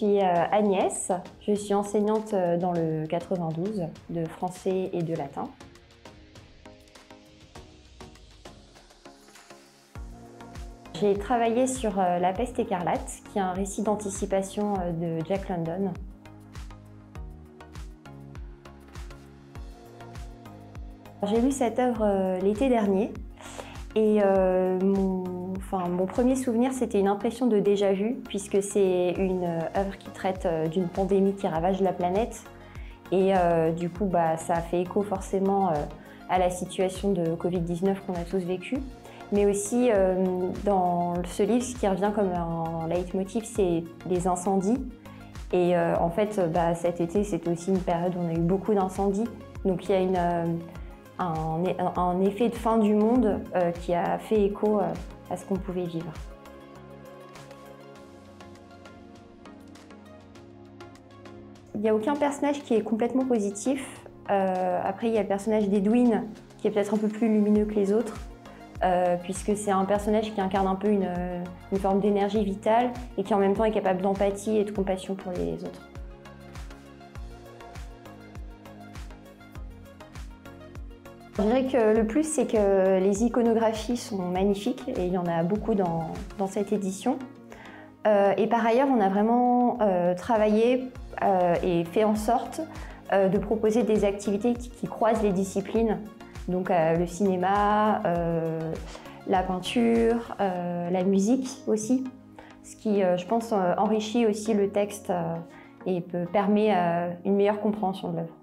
Je suis Agnès, je suis enseignante dans le 92 de français et de latin. J'ai travaillé sur La peste écarlate, qui est un récit d'anticipation de Jack London. J'ai lu cette œuvre l'été dernier et mon premier souvenir, c'était une impression de déjà-vu, puisque c'est une œuvre qui traite d'une pandémie qui ravage la planète. Et du coup, ça a fait écho forcément à la situation de Covid-19 qu'on a tous vécu. Mais aussi, dans ce livre, ce qui revient comme un leitmotiv, c'est les incendies. Et en fait, cet été, c'était aussi une période où on a eu beaucoup d'incendies. Donc il y a un effet de fin du monde qui a fait écho à ce qu'on pouvait vivre. Il n'y a aucun personnage qui est complètement positif. Après, il y a le personnage d'Edwin qui est peut-être un peu plus lumineux que les autres, puisque c'est un personnage qui incarne un peu une forme d'énergie vitale et qui en même temps est capable d'empathie et de compassion pour les autres. Je dirais que le plus, c'est que les iconographies sont magnifiques et il y en a beaucoup dans cette édition. Et par ailleurs, on a vraiment travaillé et fait en sorte de proposer des activités qui croisent les disciplines. Donc le cinéma, la peinture, la musique aussi, ce qui, je pense, enrichit aussi le texte et permet une meilleure compréhension de l'œuvre.